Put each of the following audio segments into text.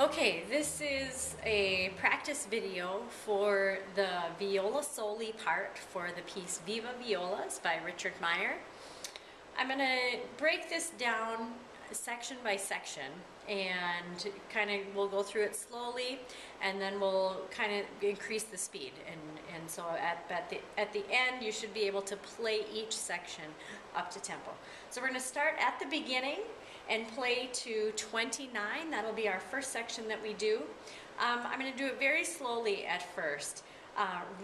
Okay, this is a practice video for the Viola Soli part for the piece Viva Violas by Richard Meyer. I'm going to break this down section by section and we'll go through it slowly, and then we'll kind of increase the speed, and so at the end you should be able to play each section up to tempo. So we're going to start at the beginning and play to 29. That'll be our first section that we do. I'm going to do it very slowly at first.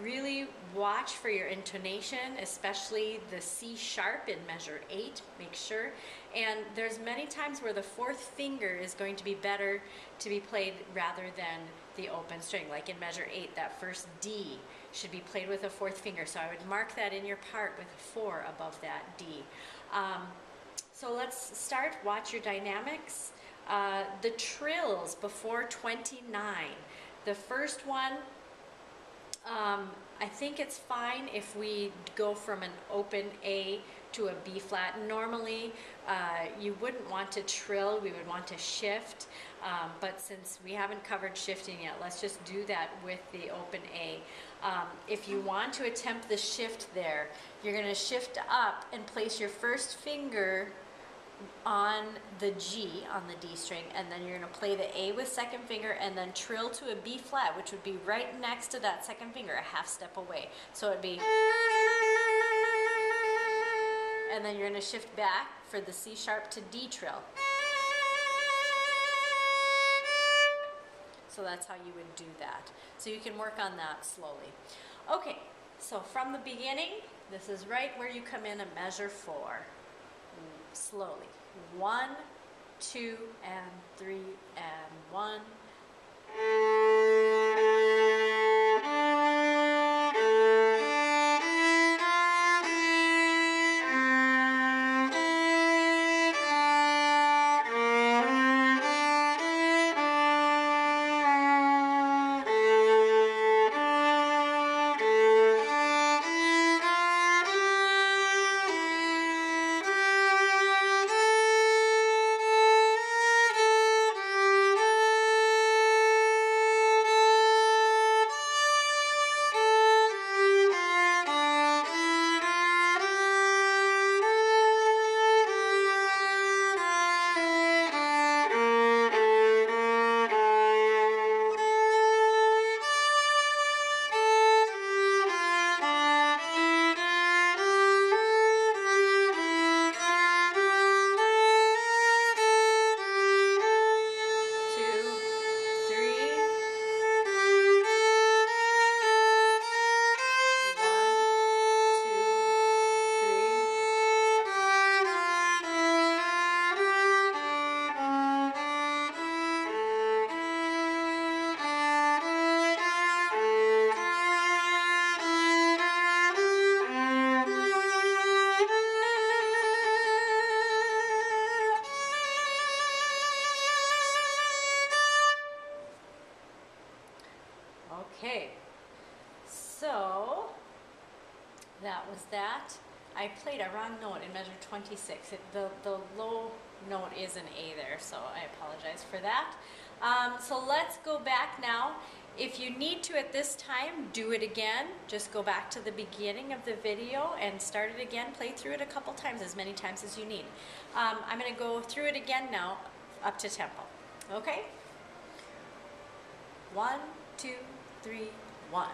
Really watch for your intonation, especially the C sharp in measure 8, make sure. And there's many times where the fourth finger is going to be better to be played rather than the open string. Like in measure 8, that first D should be played with a fourth finger. So I would mark that in your part with a 4 above that D. So let's start. Watch your dynamics. The trills before 29. The first one, I think it's fine if we go from an open A to a B flat. Normally, you wouldn't want to trill, we would want to shift, but since we haven't covered shifting yet, let's just do that with the open A. If you want to attempt the shift there, you're going to shift up and place your first finger on the G, on the D string, and then you're going to play the A with second finger and then trill to a B flat, which would be right next to that second finger, a half step away. So it'd be, and then you're going to shift back for the C sharp to D trill. So that's how you would do that. So you can work on that slowly. Okay, so from the beginning, this is right where you come in a measure 4. Slowly. 1, 2, and 3, and 1. Okay, so that was that. I played a wrong note in measure 26. The low note is an A there, so I apologize for that. So let's go back now. If you need to at this time, do it again. Just go back to the beginning of the video and start it again. Play through it a couple times, as many times as you need. I'm going to go through it again now, up to tempo. Okay? 1, 2, 3, 1.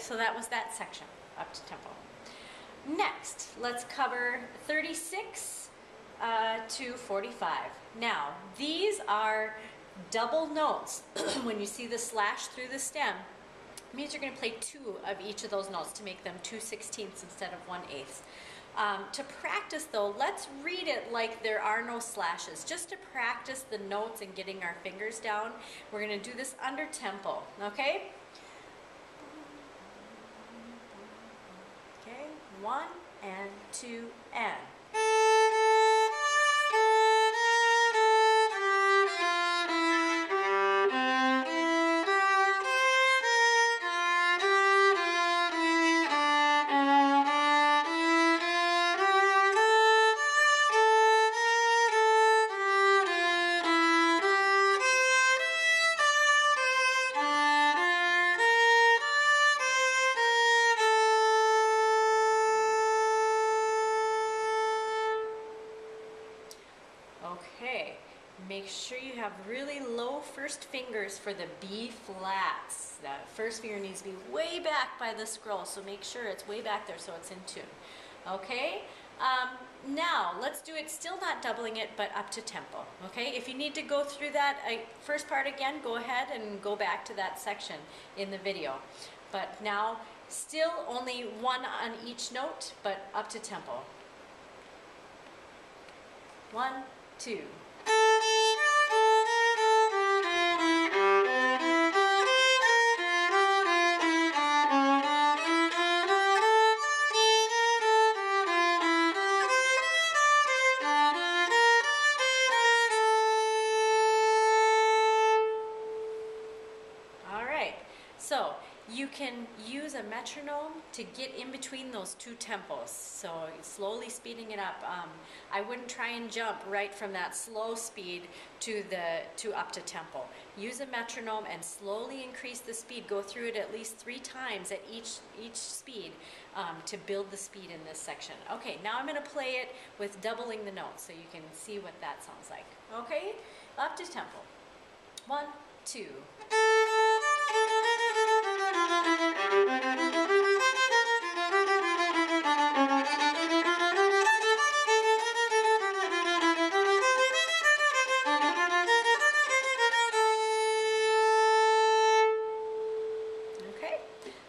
So that was that section, up to tempo. Next, let's cover 36 to 45. Now, these are double notes. When you see the slash through the stem, it means you're going to play 2 of each of those notes to make them 2/16 instead of 1/8. To practice though, let's read it like there are no slashes, just to practice the notes and getting our fingers down. We're going to do this under tempo, okay? Okay, 1 and 2 and. Okay, make sure you have really low first fingers for the B flats. That first finger needs to be way back by the scroll, so make sure it's way back there so it's in tune. Okay, now let's do it, still not doubling it, but up to tempo. Okay, if you need to go through that first part again, go ahead and go back to that section in the video. But now, still only 1 on each note, but up to tempo. 1, 2. All right, so you can use a metronome to get in between those 2 tempos, so slowly speeding it up. I wouldn't try and jump right from that slow speed to up to tempo. Use a metronome and slowly increase the speed. Go through it at least 3 times at each speed to build the speed in this section. Okay, now I'm going to play it with doubling the notes so you can see what that sounds like. Okay, up to tempo. 1, 2.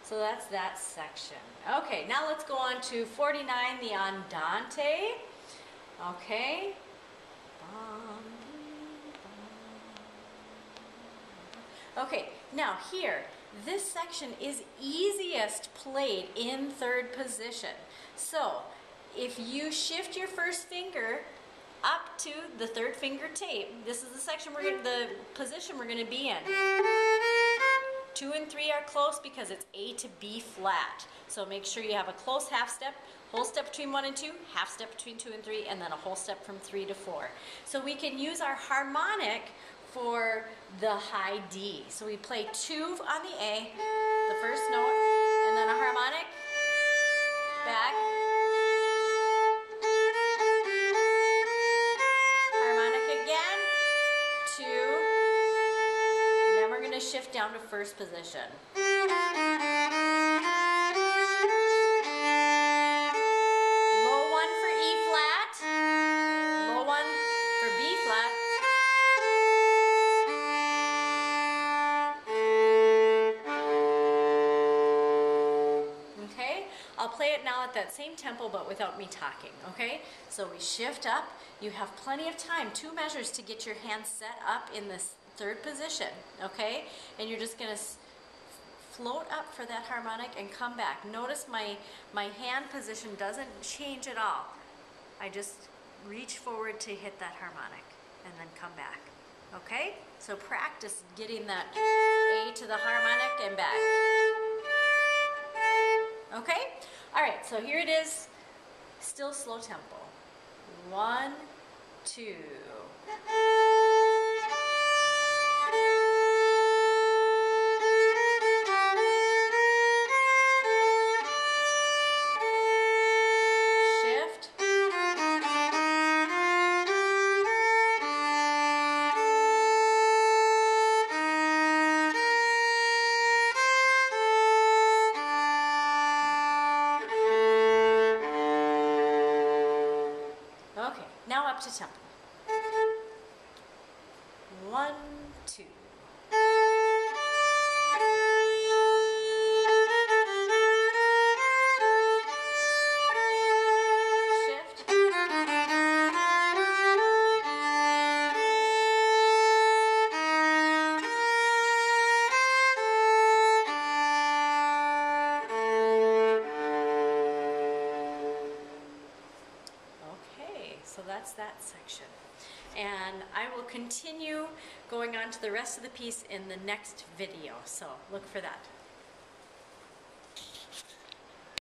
So that's that section. Okay, now let's go on to 49, the andante. Okay. Okay, now here, this section is easiest played in 3rd position. So, if you shift your first finger up to the 3rd finger tape, this is the section the position we're going to be in. 2 and 3 are close because it's A to B flat. So make sure you have a close half step, whole step between 1 and 2, half step between 2 and 3, and then a whole step from 3 to 4. So we can use our harmonic for the high D. So we play 2 on the A, the first note, and then a harmonic, back, harmonic again, 2, and then we're going to shift down to 1st position. Low 1 for E flat, low 1 for B flat, I'll play it now at that same tempo but without me talking, okay? So we shift up. You have plenty of time, 2 measures to get your hand set up in this 3rd position, okay? And you're just gonna float up for that harmonic and come back. Notice my hand position doesn't change at all. I just reach forward to hit that harmonic and then come back, okay? So practice getting that A to the harmonic and back. Okay? All right, so here it is, still slow tempo. 1, 2. Shift. up to tempo. 1, 2. So that's that section. And I will continue going on to the rest of the piece in the next video, so look for that.